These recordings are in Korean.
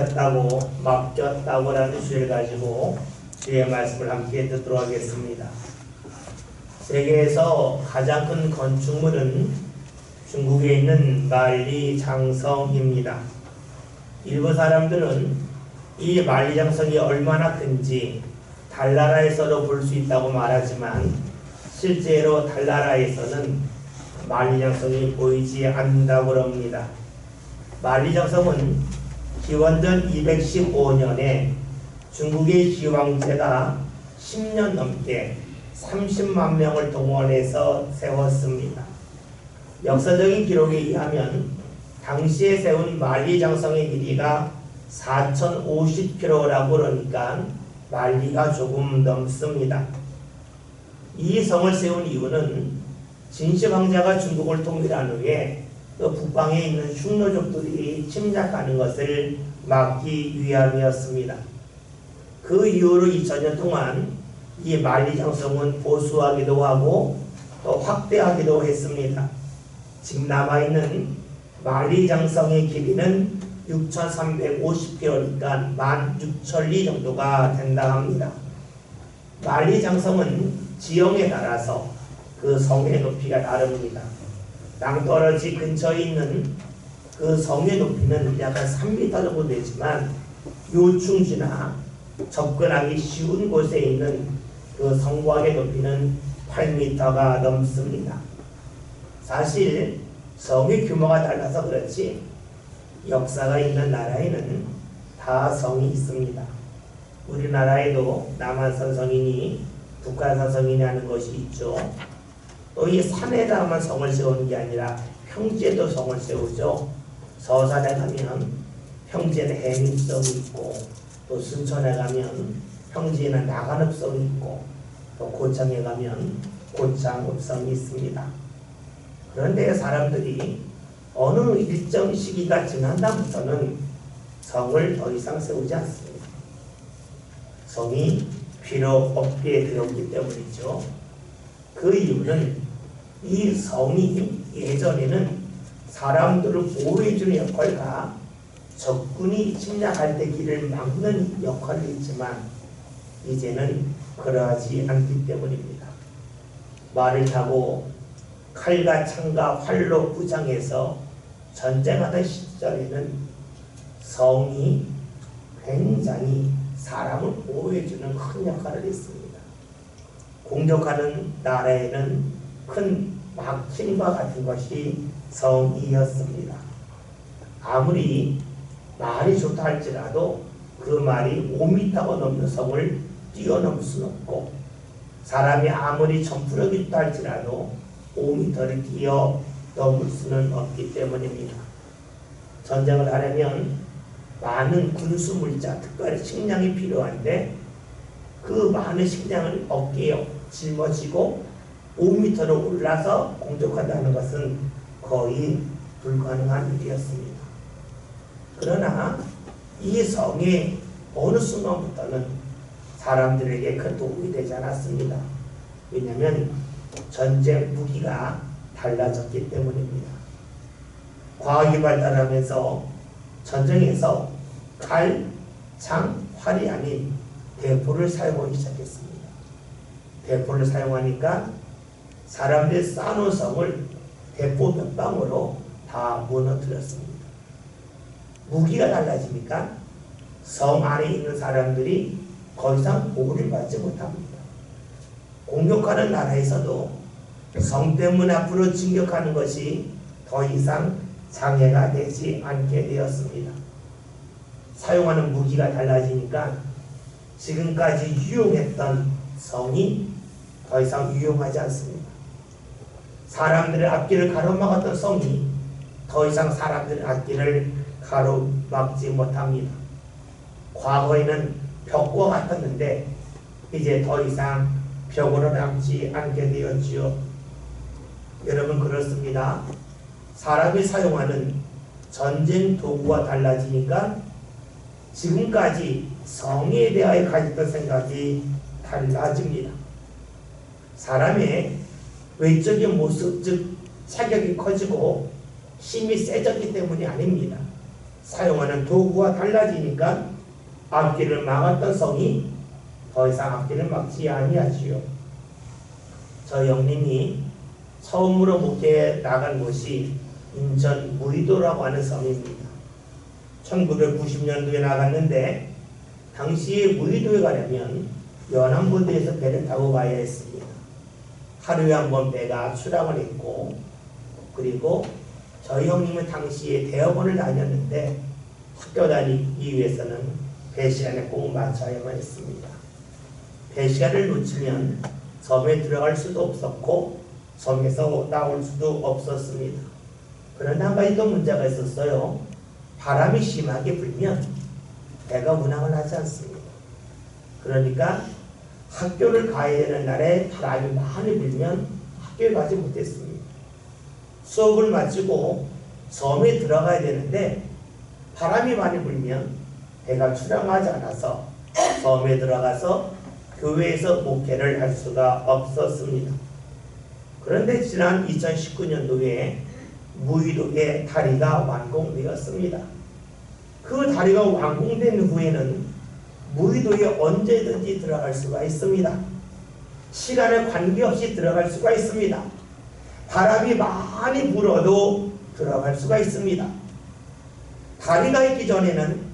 맡겼다고 맡겼다고라는 주제를 가지고 주의 말씀을 함께 듣도록 하겠습니다. 세계에서 가장 큰 건축물은 중국에 있는 만리장성입니다. 일부 사람들은 이 만리장성이 얼마나 큰지 달나라에서도 볼 수 있다고 말하지만 실제로 달나라에서는 만리장성이 보이지 않는다고 합니다. 만리장성은 기원전 215년에 중국의 기왕제가 10년 넘게 30만 명을 동원해서 세웠습니다. 역사적인 기록에 의하면 당시에 세운 만리장성의 길이가 4,050km라고 그러니까 만리가 조금 넘습니다. 이 성을 세운 이유는 진시황제가 중국을 통일한 후에 그 북방에 있는 흉노족들이 침략하는 것을 막기 위함이었습니다. 그 이후로 2000년 동안 이 만리장성은 보수하기도 하고 또 확대하기도 했습니다. 지금 남아있는 만리장성의 길이는 6,350km니까 16,000리 정도가 된다 합니다. 만리장성은 지형에 따라서 그 성의 높이가 다릅니다. 낭떠러지 근처에 있는 그 성의 높이는 약 3m 정도 되지만 요충지나 접근하기 쉬운 곳에 있는 그 성곽의 높이는 8m가 넘습니다. 사실 성의 규모가 달라서 그렇지 역사가 있는 나라에는 다 성이 있습니다. 우리나라에도 남한산 성이니 북한산 성이니 하는 것이 있죠. 또 이 산에다만 성을 세우는 게 아니라 평지에도 성을 세우죠. 서산에 가면 평지에는 해민성이 있고 또 순천에 가면 평지에는 나간읍성이 있고 또 고창에 가면 고창읍성이 있습니다. 그런데 사람들이 어느 일정 시기가 지난 다음부터는 성을 더 이상 세우지 않습니다. 성이 필요 없게 되었기 때문이죠. 그 이유는 이 성이 예전에는 사람들을 보호해주는 역할과 적군이 침략할 때 길을 막는 역할을 했지만 이제는 그러하지 않기 때문입니다. 말을 타고 칼과 창과 활로 무장해서 전쟁하던 시절에는 성이 굉장히 사람을 보호해주는 큰 역할을 했습니다. 공격하는 나라에는 큰 막힘과 같은 것이 성이었습니다. 아무리 말이 좋다 할지라도 그 말이 5m가 넘는 성을 뛰어넘을 수는 없고 사람이 아무리 점프력이 있다 할지라도 5m를 뛰어넘을 수는 없기 때문입니다. 전쟁을 하려면 많은 군수물자, 특별히 식량이 필요한데 그 많은 식량을 어깨에 짊어지고 5m로 올라서 공격한다는 것은 거의 불가능한 일이었습니다. 그러나 이 성이 어느 순간부터는 사람들에게 큰 도움이 되지 않았습니다. 왜냐하면 전쟁 무기가 달라졌기 때문입니다. 과학이 발달하면서 전쟁에서 칼, 창, 활이 아닌 대포를 사용하기 시작했습니다. 대포를 사용하니까 사람들이 쌓아놓은 성을 대포 몇 방으로 다 무너뜨렸습니다. 무기가 달라지니까 성 안에 있는 사람들이 더 이상 보호를 받지 못합니다. 공격하는 나라에서도 성 때문 앞으로 진격하는 것이 더 이상 장애가 되지 않게 되었습니다. 사용하는 무기가 달라지니까 지금까지 유용했던 성이 더 이상 유용하지 않습니다. 사람들의 앞길을 가로막았던 성이 더 이상 사람들의 앞길을 가로막지 못합니다. 과거에는 벽과 같았는데 이제 더 이상 벽으로 남지 않게 되었지요. 여러분 그렇습니다. 사람이 사용하는 전쟁 도구가 달라지니까 지금까지 성에 대하여 가졌던 생각이 달라집니다. 사람의 외적인 모습, 즉 체격이 커지고 힘이 세졌기 때문이 아닙니다. 사용하는 도구가 달라지니까 앞길을 막았던 성이 더 이상 앞길을 막지 아니하지요. 저 형님이 처음으로 목회에 나간 곳이 인천 무의도라고 하는 섬입니다. 1990년도에 나갔는데 당시에 무의도에 가려면 연안부두에서 배를 타고 가야 했습니다. 하루에 한 번 배가 출항을 했고, 그리고 저희 형님은 당시에 대학원을 다녔는데 학교 다니기 위해서는 배 시간에 꼭 맞춰야만 했습니다. 배 시간을 놓치면 섬에 들어갈 수도 없었고 섬에서 나올 수도 없었습니다. 그런데 한 가지 더 문제가 있었어요. 바람이 심하게 불면 배가 운항을 하지 않습니다. 그러니까 학교를 가야 되는 날에 바람이 많이 불면 학교에 가지 못했습니다. 수업을 마치고 섬에 들어가야 되는데 바람이 많이 불면 배가 출항하지 않아서 섬에 들어가서 교회에서 목회를 할 수가 없었습니다. 그런데 지난 2019년도에 무의도에 다리가 완공되었습니다. 그 다리가 완공된 후에는 무의도에 언제든지 들어갈 수가 있습니다. 시간에 관계없이 들어갈 수가 있습니다. 바람이 많이 불어도 들어갈 수가 있습니다. 다리가 있기 전에는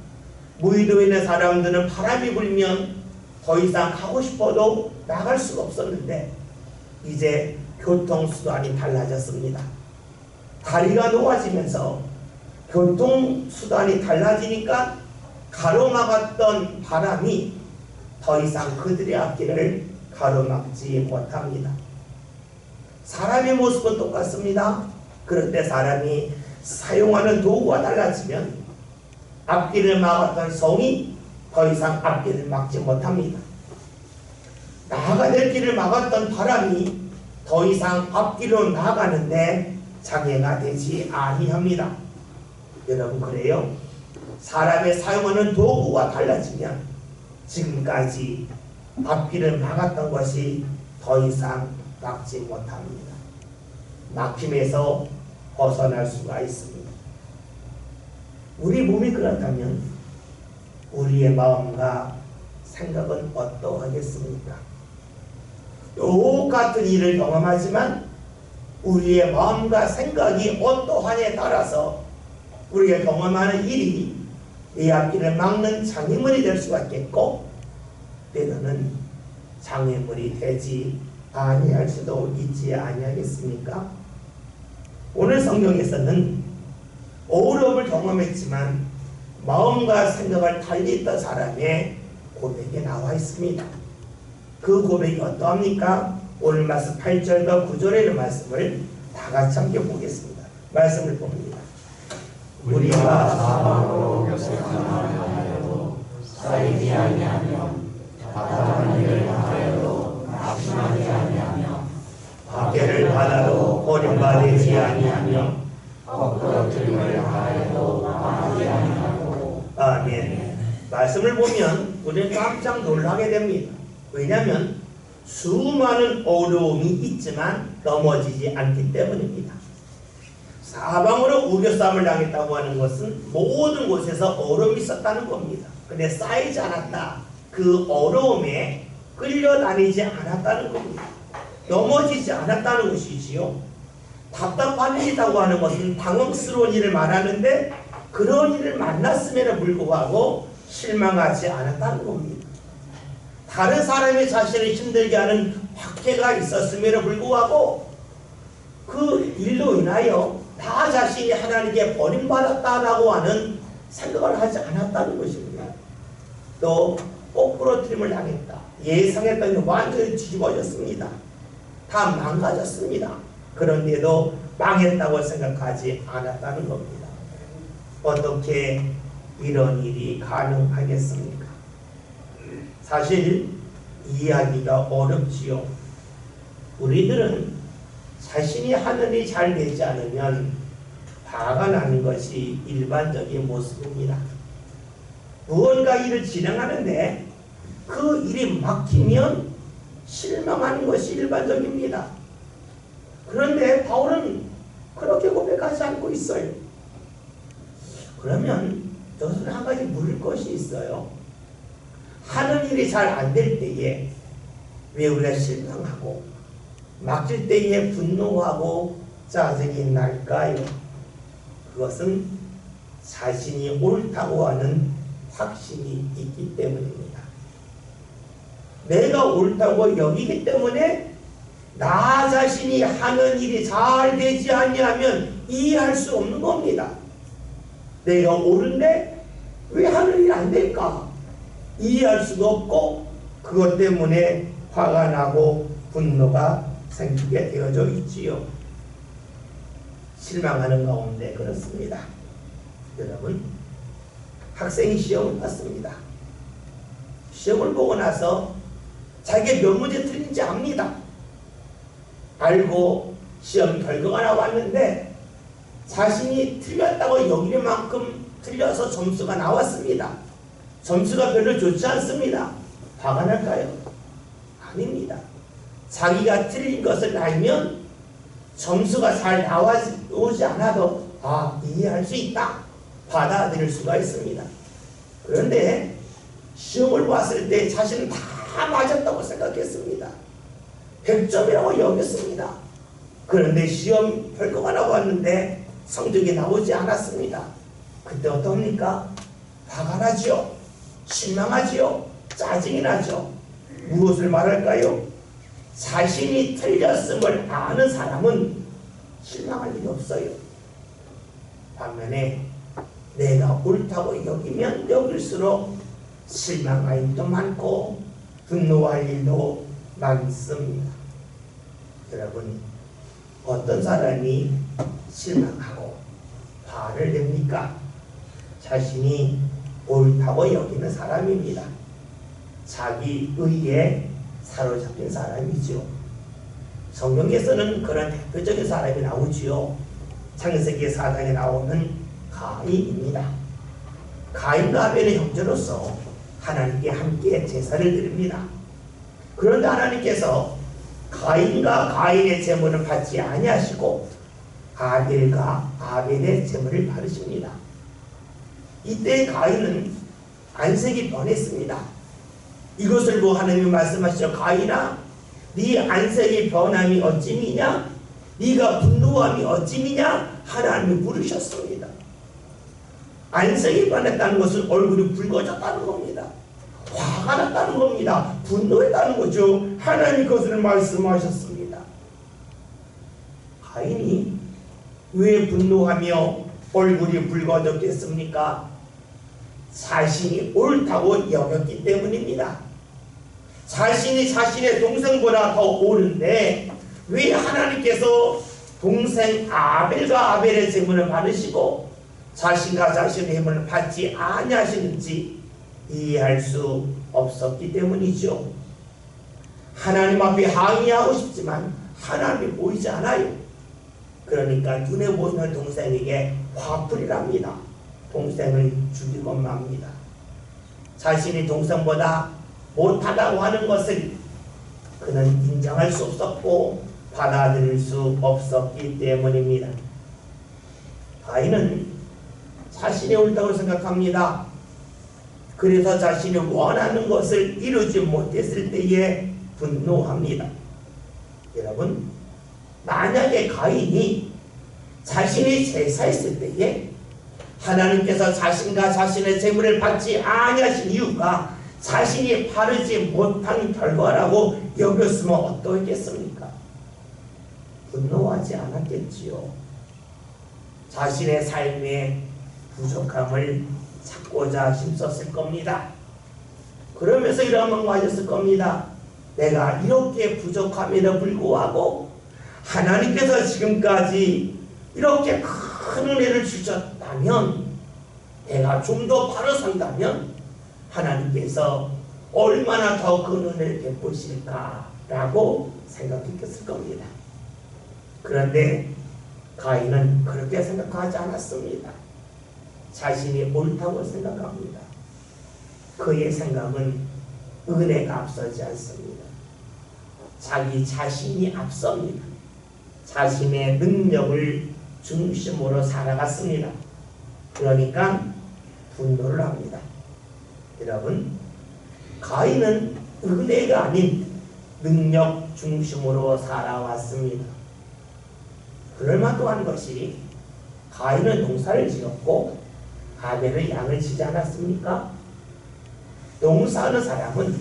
무의도에 있는 사람들은 바람이 불면 더 이상 가고 싶어도 나갈 수가 없었는데 이제 교통수단이 달라졌습니다. 다리가 놓아지면서 교통수단이 달라지니까 가로막았던 바람이 더 이상 그들의 앞길을 가로막지 못합니다. 사람의 모습은 똑같습니다. 그런데 사람이 사용하는 도구가 달라지면 앞길을 막았던 성이 더 이상 앞길을 막지 못합니다. 나아가야 될 길을 막았던 바람이 더 이상 앞길로 나가는데 장애가 되지 아니합니다. 여러분, 그래요? 사람의 사용하는 도구가 달라지면 지금까지 앞길을 막았던 것이 더 이상 막지 못합니다. 막힘에서 벗어날 수가 있습니다. 우리 몸이 그렇다면 우리의 마음과 생각은 어떠하겠습니까? 똑같은 일을 경험하지만 우리의 마음과 생각이 어떠하냐에 따라서 우리가 경험하는 일이 이 앞길을 막는 장애물이 될 수가 있겠고 때로는 장애물이 되지 아니할 수도 있지 아니하겠습니까? 오늘 성경에서는 어려움을 경험했지만 마음과 생각을 달리 있던 사람의 고백이 나와 있습니다. 그 고백이 어떠합니까? 오늘 말씀 8절과 9절에 있는 말씀을 다 같이 함께 보겠습니다. 말씀을 봅니다. 우리가 사방으로 요셉하나도 쌓이지 아니하며 답답한 일을 하여도 낙심하지 아니하며 박해를 받아도 버림받지 아니하며 엎드러뜨림을 하여도 망하지 아니하고. 아멘. 말씀을 보면 우리는 깜짝 놀라게 됩니다. 왜냐하면 수많은 어려움이 있지만 넘어지지 않기 때문입니다. 사방으로 우겨싸움을 당했다고 하는 것은 모든 곳에서 어려움이 있었다는 겁니다. 근데 쌓이지 않았다. 그 어려움에 끌려다니지 않았다는 겁니다. 넘어지지 않았다는 것이지요. 답답한 일이라고 하는 것은 당황스러운 일을 말하는데 그런 일을 만났음에도 불구하고 실망하지 않았다는 겁니다. 다른 사람이 자신을 힘들게 하는 박해가 있었음에도 불구하고 그 일로 인하여 나 자신이 하나님께 버림받았다라고 하는 생각을 하지 않았다는 것입니다. 또 거꾸로뜨림을 당했다. 예상했더니 완전히 뒤집어졌습니다. 다 망가졌습니다. 그런데도 망했다고 생각하지 않았다는 겁니다. 어떻게 이런 일이 가능하겠습니까? 사실 이해하기가 어렵지요. 우리들은 자신이 하는 일이 잘 되지 않으면 화가 나는 것이 일반적인 모습입니다. 무언가 일을 진행하는데 그 일이 막히면 실망하는 것이 일반적입니다. 그런데 바울은 그렇게 고백하지 않고 있어요. 그러면 저는 한 가지 물을 것이 있어요. 하는 일이 잘 안 될 때에 왜 우리가 실망하고 막힐 때에 분노하고 짜증이 날까요? 그것은 자신이 옳다고 하는 확신이 있기 때문입니다. 내가 옳다고 여기기 때문에 나 자신이 하는 일이 잘 되지 아니하면 이해할 수 없는 겁니다. 내가 옳은데 왜 하는 일이 안 될까? 이해할 수도 없고 그것 때문에 화가 나고 분노가 생기게 되어져 있지요. 실망하는 가운데 그렇습니다. 여러분, 학생이 시험을 봤습니다. 시험을 보고 나서 자기가 몇 문제 틀린지 압니다. 알고 시험 결과가 나왔는데 자신이 틀렸다고 여길 만큼 틀려서 점수가 나왔습니다. 점수가 별로 좋지 않습니다. 화가 날까요? 아닙니다. 자기가 틀린 것을 알면 점수가 잘 나오지 않아도 이해할 수 있다. 받아들일 수가 있습니다. 그런데 시험을 봤을 때 자신은 다 맞았다고 생각했습니다. 100점이라고 여겼습니다. 그런데 시험 결과가 나왔는데 성적이 나오지 않았습니다. 그때 어떻습니까? 화가 나죠. 실망하지요. 짜증이 나죠. 무엇을 말할까요? 자신이 틀렸음을 아는 사람은 실망할 일이 없어요. 반면에 내가 옳다고 여기면 여길수록 실망할 일도 많고 분노할 일도 많습니다. 여러분, 어떤 사람이 실망하고 화를 냅니까? 자신이 옳다고 여기는 사람입니다. 자기 의에 사로잡힌 사람이죠. 성경에서는 그런 대표적인 사람이 나오지요. 창세기 4장에 나오는 가인입니다. 가인과 아벨의 형제로서 하나님께 함께 제사를 드립니다. 그런데 하나님께서 가인과 가인의 제물을 받지 아니하시고 아벨과 아벨의 제물을 받으십니다. 이때 가인은 안색이 변했습니다. 이것을 보고 하나님이 말씀하시죠. 가인아, 네 안색이 변함이 어찌미냐? 네가 분노함이 어찌미냐? 하나님이 물으셨습니다. 안색이 변했다는 것은 얼굴이 붉어졌다는 겁니다. 화가 났다는 겁니다. 분노했다는 거죠. 하나님이 그것을 말씀하셨습니다. 가인이 왜 분노하며 얼굴이 붉어졌겠습니까? 자신이 옳다고 여겼기 때문입니다. 자신이 자신의 동생보다 더 옳은데 왜 하나님께서 동생 아벨과 아벨의 제물을 받으시고 자신과 자신의 제물을 받지 아니하시는지 이해할 수 없었기 때문이죠. 하나님 앞에 항의하고 싶지만 하나님이 보이지 않아요. 그러니까 눈에 보이는 동생에게 화풀이랍니다. 동생을 죽이고 맙니다. 자신이 동생보다 못하다고 하는 것을 그는 인정할 수 없었고 받아들일 수 없었기 때문입니다. 가인은 자신이 옳다고 생각합니다. 그래서 자신이 원하는 것을 이루지 못했을 때에 분노합니다. 여러분, 만약에 가인이 자신이 제사했을 때에 하나님께서 자신과 자신의 제물을 받지 아니하신 이유가 자신이 바르지 못한 결과라고 여겼으면 어떠했겠습니까? 분노하지 않았겠지요. 자신의 삶의 부족함을 찾고자 힘썼을 겁니다. 그러면서 이런 마음을 가졌을 겁니다. 내가 이렇게 부족함에도 불구하고 하나님께서 지금까지 이렇게 큰 은혜를 주셨다면, 내가 좀 더 바로 산다면 하나님께서 얼마나 더 큰 은혜를 베푸실까라고 생각했을 겁니다. 그런데 가인은 그렇게 생각하지 않았습니다. 자신이 옳다고 생각합니다. 그의 생각은 은혜가 앞서지 않습니다. 자기 자신이 앞섭니다. 자신의 능력을 중심으로 살아갔습니다. 그러니까 분노를 합니다. 여러분, 가인은 은혜가 아닌 능력 중심으로 살아왔습니다. 그럴 만도 한 것이 가인은 농사를 지었고 아벨은 양을 치지 않았습니까? 농사하는 사람은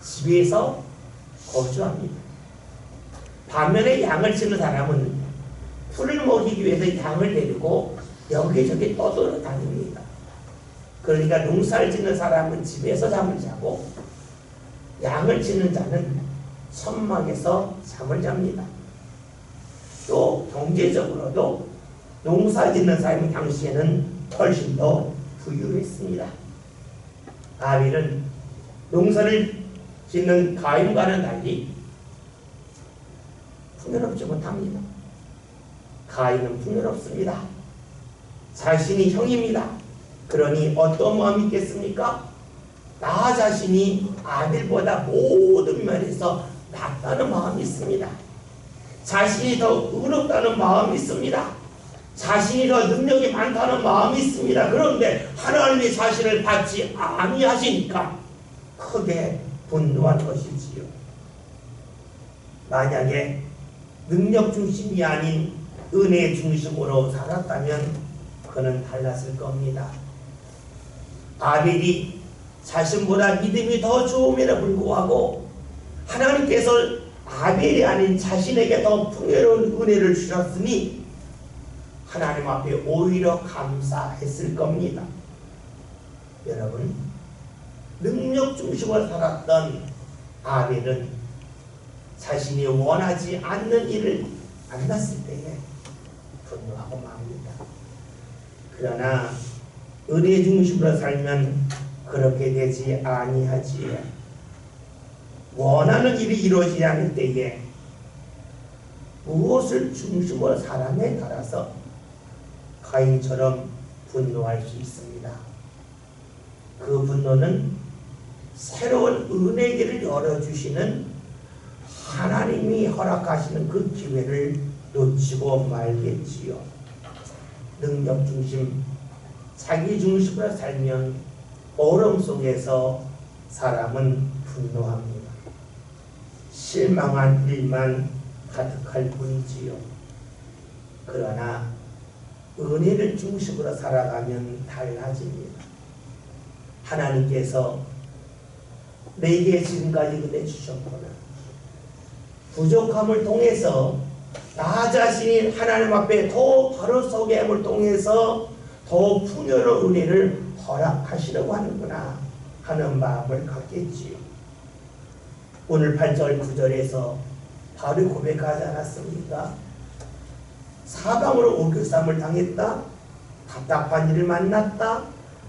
집에서 거주합니다. 반면에 양을 치는 사람은 풀을 먹이기 위해서 양을 데리고 여기저기 떠돌아다닙니다. 그러니까 농사를 짓는 사람은 집에서 잠을 자고 양을 치는 자는 천막에서 잠을 잡니다. 또 경제적으로도 농사 짓는 사람이 당시에는 훨씬 더 부유했습니다. 아벨은 농사를 짓는 가인과는 달리 풍요롭지 못합니다. 가인은 풍요롭습니다. 자신이 형입니다. 그러니 어떤 마음이 있겠습니까? 나 자신이 아벨보다 모든 면에서 낫다는 마음이 있습니다. 자신이 더 의롭다는 마음이 있습니다. 자신이 더 능력이 많다는 마음이 있습니다. 그런데 하나님이 자신을 받지 아니하시니까 크게 분노한 것이지요. 만약에 능력 중심이 아닌 은혜 중심으로 살았다면 그는 달랐을 겁니다. 아벨이 자신보다 믿음이 더 좋음에도 불구하고 하나님께서 아벨이 아닌 자신에게 더 풍요로운 은혜를 주셨으니 하나님 앞에 오히려 감사했을 겁니다. 여러분, 능력 중심으로 살았던 아벨은 자신이 원하지 않는 일을 만났을 때에 분노하고 맙니다. 그러나 은혜 중심으로 살면 그렇게 되지 아니하지요. 원하는 일이 이루어지지 않을 때에 무엇을 중심으로 사람에 따라서 가인처럼 분노할 수 있습니다. 그 분노는 새로운 은혜의 길을 열어주시는 하나님이 허락하시는 그 기회를 놓치고 말겠지요. 능력 중심, 자기 중심으로 살면 어려움 속에서 사람은 분노합니다. 실망한 일만 가득할 뿐이지요. 그러나 은혜를 중심으로 살아가면 달라집니다. 하나님께서 내게 지금까지 은혜 주셨구나. 부족함을 통해서 나 자신이 하나님 앞에 더 바로 서게 함을 통해서 더 풍요로운 은혜를 허락하시려고 하는구나 하는 마음을 갖겠지요. 오늘 8절 9절에서 바로 고백하지 않았습니까? 사방으로 오교쌈을 당했다. 답답한 일을 만났다.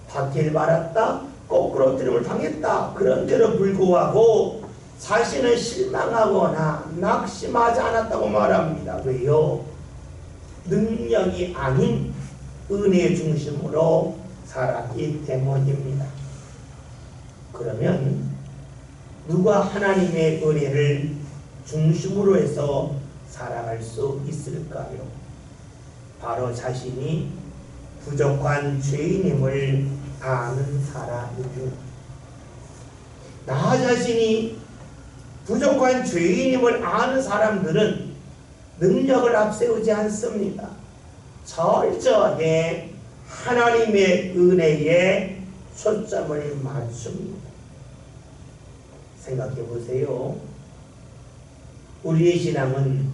박해를 받았다. 거꾸로 뜨림을 당했다. 그런데도 불구하고 자신은 실망하거나 낙심하지 않았다고 말합니다. 왜요? 능력이 아닌 은혜 중심으로 살았기 때문입니다. 그러면 누가 하나님의 은혜를 중심으로 해서 살아갈 수 있을까요? 바로 자신이 부족한 죄인임을 아는 사람입니다. 나 자신이 부족한 죄인임을 아는 사람들은 능력을 앞세우지 않습니다. 철저하게 하나님의 은혜에 초점을 맞춥니다. 생각해 보세요. 우리의 신앙은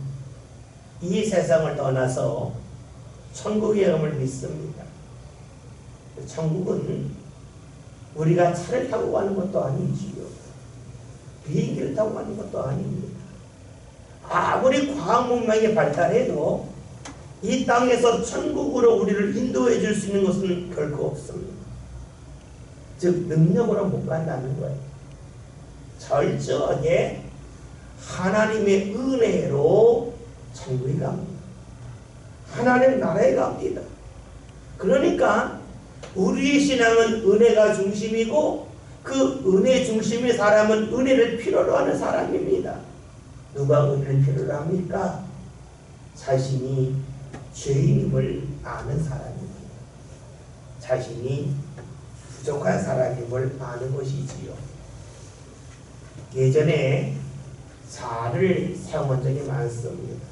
이 세상을 떠나서 천국의 영을 믿습니다. 천국은 우리가 차를 타고 가는 것도 아니지요. 비행기를 타고 가는 것도 아닙니다. 아무리 과학 문명이 발달해도 이 땅에서 천국으로 우리를 인도해 줄 수 있는 것은 결코 없습니다. 즉 능력으로 못 간다는 거예요. 철저하게 하나님의 은혜로 천국에 갑니다. 하나님 나라에 갑니다. 그러니까 우리의 신앙은 은혜가 중심이고 그 은혜 중심의 사람은 은혜를 필요로 하는 사람입니다. 누가 은혜를 필요로 합니까? 자신이 죄인임을 아는 사람입니다. 자신이 부족한 사람임을 아는 것이지요. 예전에 자를 사용한 적이 많습니다.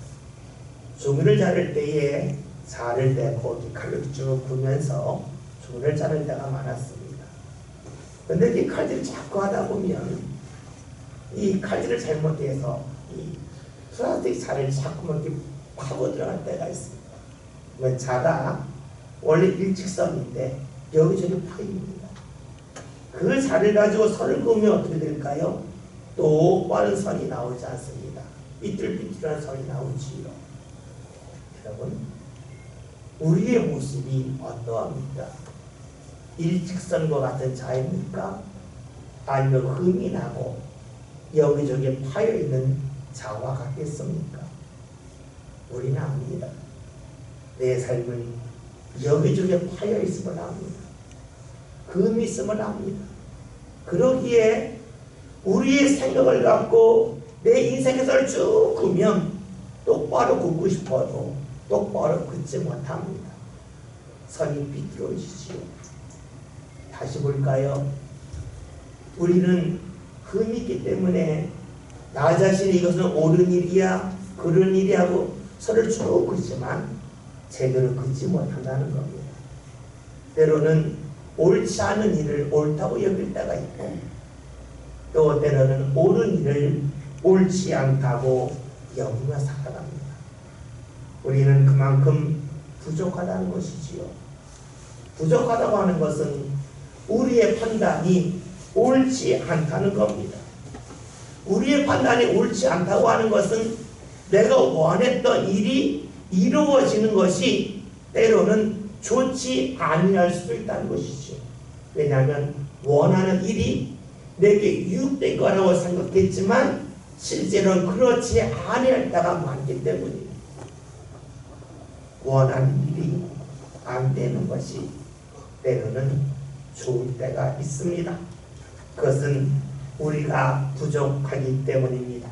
종이를 자를 때에 자를 내고 칼로 쭉 굴면서 종이를 자를 때가 많았습니다. 그런데 이 칼질을 자꾸 하다 보면 이 칼질을 잘못해서 이 플라스틱 자를 자꾸 이렇게 파고 들어갈 때가 있습니다. 자가 원래 일직선인데 여기저기 파입니다. 그 자를 가지고 선을 그으면 어떻게 될까요? 똑바른 선이 나오지 않습니다. 삐뚤삐뚤한 선이 나오지요. 여러분, 우리의 모습이 어떠합니까? 일직선과 같은 자입니까? 아니면 흠이 나고 여기저기 파여있는 자와 같겠습니까? 우리는 압니다. 내 삶은 여기저기 파여있음을 압니다. 흠이 있음을 압니다. 그러기에 우리의 생각을 갖고 내 인생에서 쭉 긋으면 똑바로 긋고 싶어도 똑바로 긋지 못합니다. 선이 삐뚤어지지요. 다시 볼까요? 우리는 흠이 있기 때문에 나 자신이 이것은 옳은 일이야 그런 일이 하고 선을 쭉 긋지만 제대로 긋지 못한다는 겁니다. 때로는 옳지 않은 일을 옳다고 여길 때가 있고 또 때로는 옳은 일을 옳지 않다고 여기며 살아갑니다. 우리는 그만큼 부족하다는 것이지요. 부족하다고 하는 것은 우리의 판단이 옳지 않다는 겁니다. 우리의 판단이 옳지 않다고 하는 것은 내가 원했던 일이 이루어지는 것이 때로는 좋지 아니할 수도 있다는 것이죠. 왜냐하면 원하는 일이 내게 유익될 거라고 생각했지만 실제로는 그렇지 아니할 때가 많기 때문입니다. 원하는 일이 안 되는 것이 때로는 좋을 때가 있습니다. 그것은 우리가 부족하기 때문입니다.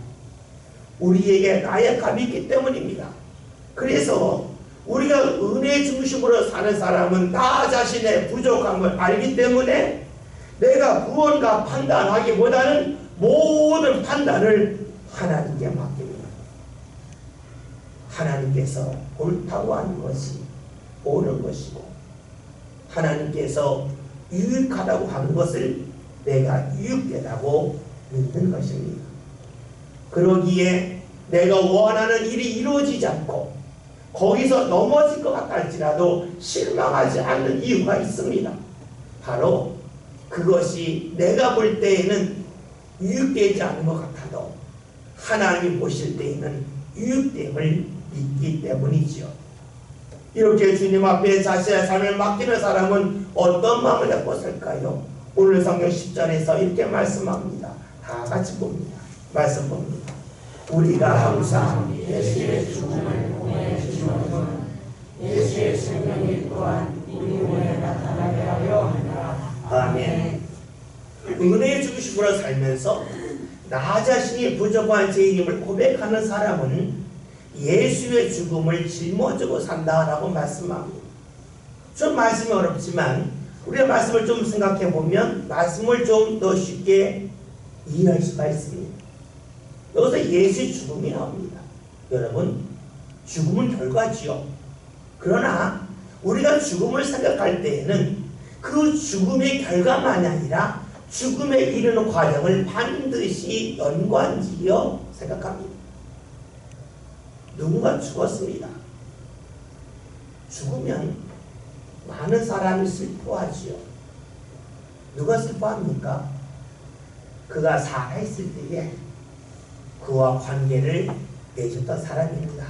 우리에게 나약함이 있기 때문입니다. 그래서 우리가 은혜 중심으로 사는 사람은 나 자신의 부족함을 알기 때문에 내가 구원과 판단하기보다는 모든 판단을 하나님께 맡깁니다. 하나님께서 옳다고 하는 것이 옳은 것이고 하나님께서 유익하다고 하는 것을 내가 유익되다고 믿는 것입니다. 그러기에 내가 원하는 일이 이루어지지 않고 거기서 넘어질 것 같다 할지라도 실망하지 않는 이유가 있습니다. 바로 그것이 내가 볼 때에는 유익되지 않은 것 같아도 하나님이 보실 때에는 유익됨을 믿기 때문이지요. 이렇게 주님 앞에 자신의 삶을 맡기는 사람은 어떤 마음을 갖고 살까요? 오늘 성경 10절에서 이렇게 말씀합니다. 다 같이 봅니다. 말씀 봅니다. 우리가 항상 예수의 죽음을 공에 주시는 예수의 생명이 또한 우리 몸에 나타나게 하려 하느라. 아멘. 은혜의 중심으로 살면서 나 자신이 부족한 죄인임을 고백하는 사람은 예수의 죽음을 짊어지고 산다라고 말씀합니다. 좀 말씀이 어렵지만 우리가 말씀을 좀 생각해 보면 말씀을 좀 더 쉽게 이해할 수가 있습니다. 여기서 예수의 죽음이 나옵니다. 여러분, 죽음은 결과지요. 그러나 우리가 죽음을 생각할 때에는 그 죽음의 결과만이 아니라 죽음에 이르는 과정을 반드시 연관지어 생각합니다. 누군가 죽었습니다. 죽으면 많은 사람이 슬퍼하지요. 누가 슬퍼합니까? 그가 살아있을 때에 그와 관계를 맺었던 사람입니다.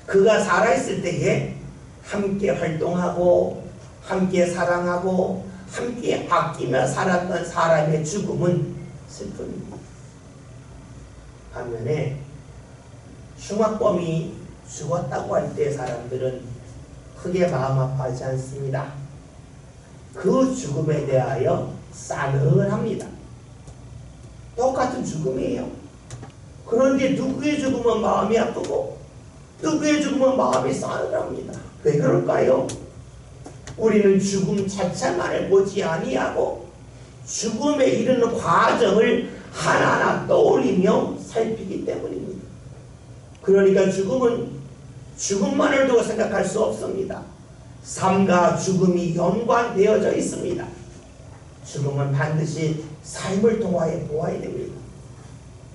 그가 살아있을 때에 함께 활동하고 함께 사랑하고 함께 아끼며 살았던 사람의 죽음은 슬픔입니다. 반면에 흉악범이 죽었다고 할 때 사람들은 크게 마음 아파하지 않습니다. 그 죽음에 대하여 싸늘합니다. 똑같은 죽음이에요. 그런데 누구의 죽음은 마음이 아프고 누구의 죽음은 마음이 싸늘합니다. 왜 그럴까요? 우리는 죽음 자체만을 보지 아니하고 죽음에 이르는 과정을 하나하나 떠올리며 살피기 때문입니다. 그러니까 죽음은 죽음만을 두고 생각할 수 없습니다. 삶과 죽음이 연관되어져 있습니다. 죽음은 반드시 삶을 통하여 보아야 됩니다.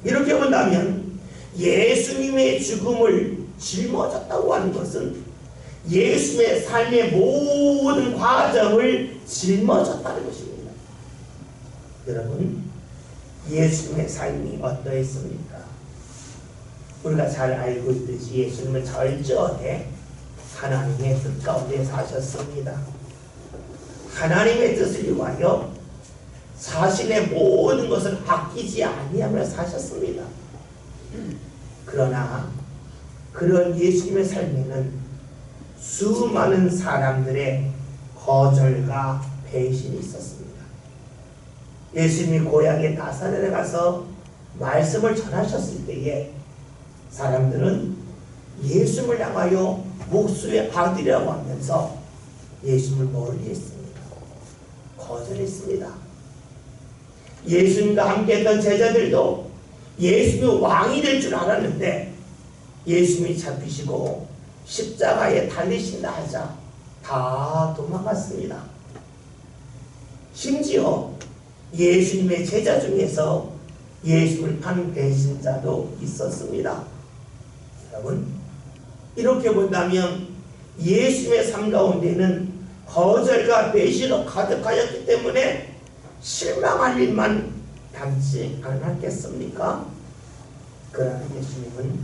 이렇게 본다면 예수님의 죽음을 짊어졌다고 하는 것은 예수님의 삶의 모든 과정을 짊어졌다는 것입니다. 여러분, 예수님의 삶이 어떠했습니까? 우리가 잘 알고 있듯이 예수님은 절저하게 하나님의 뜻 가운데 사셨습니다. 하나님의 뜻을 위하여 자신의 모든 것을 아끼지 아니하며 사셨습니다. 그러나 그런 예수님의 삶에는 수많은 사람들의 거절과 배신이 있었습니다. 예수님이 고향의 나사렛에 가서 말씀을 전하셨을 때에 사람들은 예수님을 향하여 목수의 아들이라고 하면서 예수님을 멀리했습니다. 거절했습니다. 예수님과 함께했던 제자들도 예수님이 왕이 될 줄 알았는데 예수님이 잡히시고 십자가에 달리신다 하자 다 도망갔습니다. 심지어 예수님의 제자 중에서 예수님을 판 배신자도 있었습니다. 여러분, 이렇게 본다면 예수님의 삶 가운데는 거절과 배신으로 가득하였기 때문에 실망할 일만 남지 않았겠습니까? 그러나 예수님은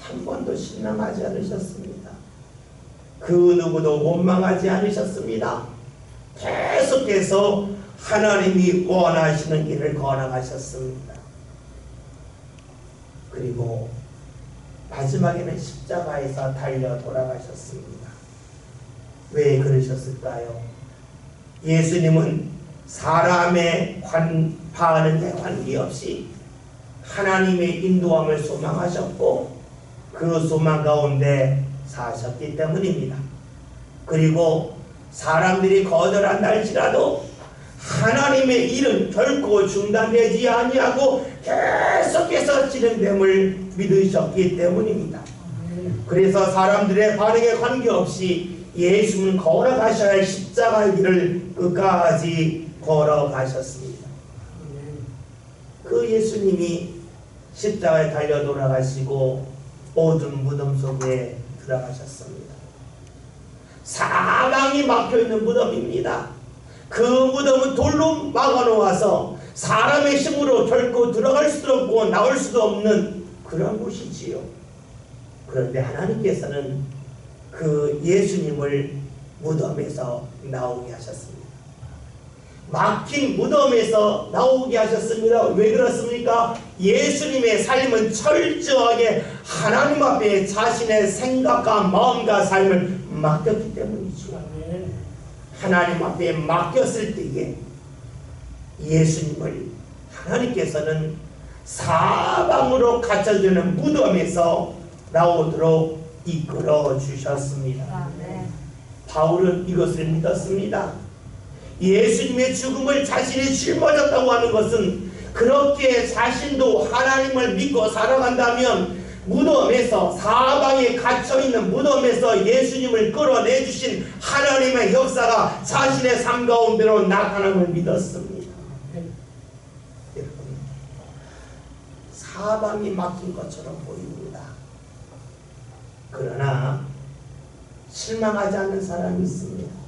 한 번도 실망하지 않으셨습니다. 그 누구도 원망하지 않으셨습니다. 계속해서 하나님이 원하시는 길을 걸어가셨습니다. 그리고 마지막에는 십자가에서 달려 돌아가셨습니다. 왜 그러셨을까요? 예수님은 사람의 파하는 데 관계없이 하나님의 인도함을 소망하셨고 그 소망 가운데 사셨기 때문입니다. 그리고 사람들이 거절한다 할지라도 하나님의 일은 결코 중단되지 아니하고 계속해서 진행됨을 믿으셨기 때문입니다. 그래서 사람들의 반응에 관계없이 예수님은 걸어가셔야 할 십자가의 길을 끝까지 걸어가셨습니다. 그 예수님이 십자가에 달려 돌아가시고 어두운 무덤 속에 들어가셨습니다. 사방이 막혀있는 무덤입니다. 그 무덤은 돌로 막아놓아서 사람의 힘으로 결코 들어갈 수도 없고 나올 수도 없는 그런 곳이지요. 그런데 하나님께서는 그 예수님을 무덤에서 나오게 하셨습니다. 막힌 무덤에서 나오게 하셨습니다. 왜 그렇습니까? 예수님의 삶은 철저하게 하나님 앞에 자신의 생각과 마음과 삶을 맡겼기 때문이죠. 하나님 앞에 맡겼을 때에 예수님을 하나님께서는 사방으로 갇혀지는 무덤에서 나오도록 이끌어 주셨습니다. 바울은 이것을 믿었습니다. 예수님의 죽음을 자신이 짊어졌다고 하는 것은 그렇게 자신도 하나님을 믿고 살아간다면 무덤에서 사방에 갇혀있는 무덤에서 예수님을 끌어내주신 하나님의 역사가 자신의 삶 가운데로 나타남을 믿었습니다. 여러분, 사방이 막힌 것처럼 보입니다. 그러나 실망하지 않는 사람이 있습니다.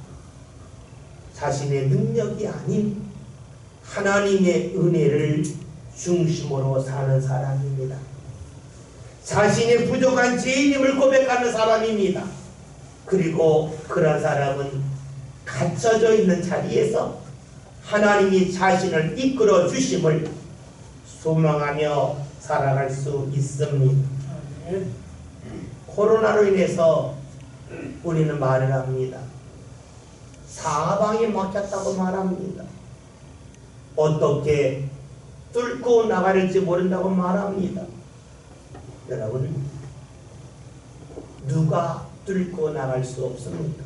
자신의 능력이 아닌 하나님의 은혜를 중심으로 사는 사람입니다. 자신의 부족한 죄인임을 고백하는 사람입니다. 그리고 그런 사람은 갇혀져 있는 자리에서 하나님이 자신을 이끌어 주심을 소망하며 살아갈 수 있습니다. 코로나로 인해서 우리는 말을 합니다. 사방이 막혔다고 말합니다. 어떻게 뚫고 나갈지 모른다고 말합니다. 여러분, 누가 뚫고 나갈 수 없습니까?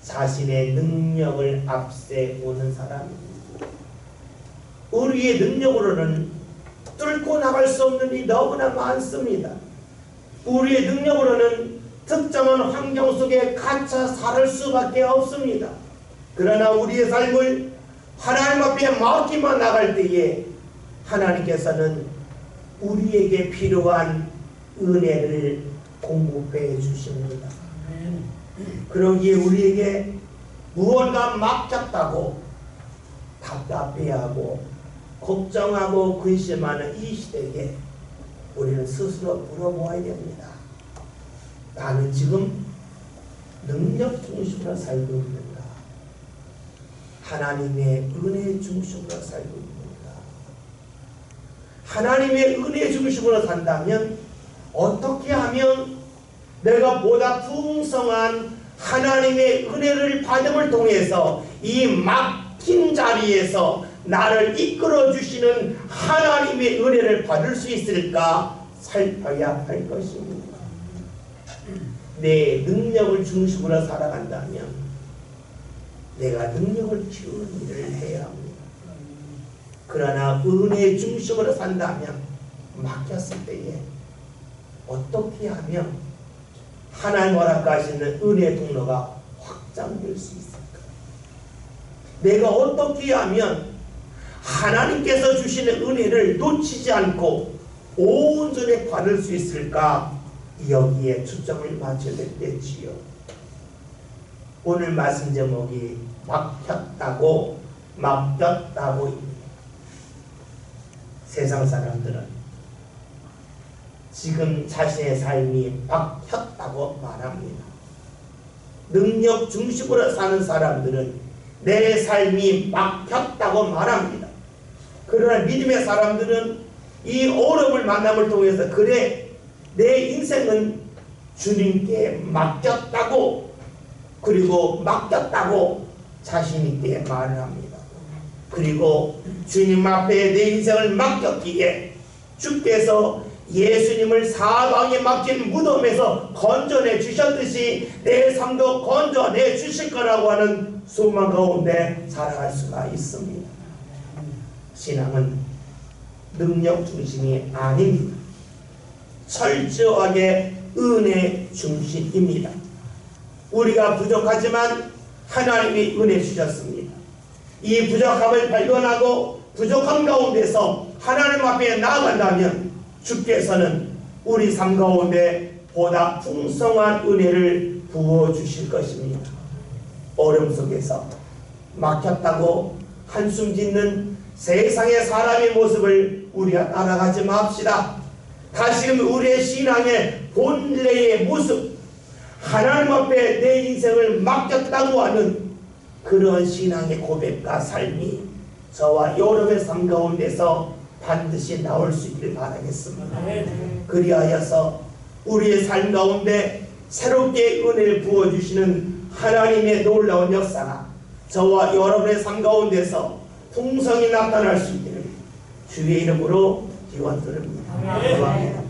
자신의 능력을 앞세우는 사람입니다. 우리의 능력으로는 뚫고 나갈 수 없는 일이 너무나 많습니다. 우리의 능력으로는 특정한 환경 속에 갇혀 살 수밖에 없습니다. 그러나 우리의 삶을 하나님 앞에 맡기만 나갈 때에 하나님께서는 우리에게 필요한 은혜를 공급해 주십니다. 그러기에 우리에게 무언가 막혔다고 답답해하고 걱정하고 근심하는 이 시대에 우리는 스스로 물어보아야 됩니다. 나는 지금 능력 중심으로 살고 있는가? 하나님의 은혜 중심으로 살고 있는가? 하나님의 은혜 중심으로 산다면 어떻게 하면 내가 보다 풍성한 하나님의 은혜를 받음을 통해서 이 막힌 자리에서 나를 이끌어 주시는 하나님의 은혜를 받을 수 있을까 살펴야 할 것입니다. 내 능력을 중심으로 살아간다면 내가 능력을 키우는 일을 해야 합니다. 그러나 은혜 중심으로 산다면 막혔을 때에 어떻게 하면 하나님 허락하시는 은혜 통로가 확장될 수 있을까? 내가 어떻게 하면 하나님께서 주시는 은혜를 놓치지 않고 온전히 받을 수 있을까? 여기에 초점을 맞춰야 되지요. 오늘 말씀 제목이 막혔다고입니다. 세상 사람들은 지금 자신의 삶이 막혔다고 말합니다. 능력 중심으로 사는 사람들은 내 삶이 막혔다고 말합니다. 그러나 믿음의 사람들은 이 어려움을 만남을 통해서 그래 내 인생은 주님께 맡겼다고 그리고 맡겼다고 자신 있게 말을 합니다. 그리고 주님 앞에 내 인생을 맡겼기에 주께서 예수님을 사방에 막힌 무덤에서 건져내 주셨듯이 내 삶도 건져내 주실 거라고 하는 소망 가운데 살아갈 수가 있습니다. 신앙은 능력 중심이 아닙니다. 철저하게 은혜 중심입니다. 우리가 부족하지만 하나님이 은혜 주셨습니다. 이 부족함을 발견하고 부족한 가운데서 하나님 앞에 나아간다면 주께서는 우리 삶 가운데 보다 풍성한 은혜를 부어주실 것입니다. 어려움 속에서 막혔다고 한숨 짓는 세상의 사람의 모습을 우리가 따라가지 맙시다. 다시금 우리의 신앙의 본래의 모습, 하나님 앞에 내 인생을 맡겼다고 하는 그런 신앙의 고백과 삶이 저와 여러분의 삶 가운데서 반드시 나올 수 있기를 바라겠습니다. 그리하여서 우리의 삶 가운데 새롭게 은혜를 부어주시는 하나님의 놀라운 역사가 저와 여러분의 삶 가운데서 풍성히 나타날 수 있기를 주의 이름으로 기원드립니다.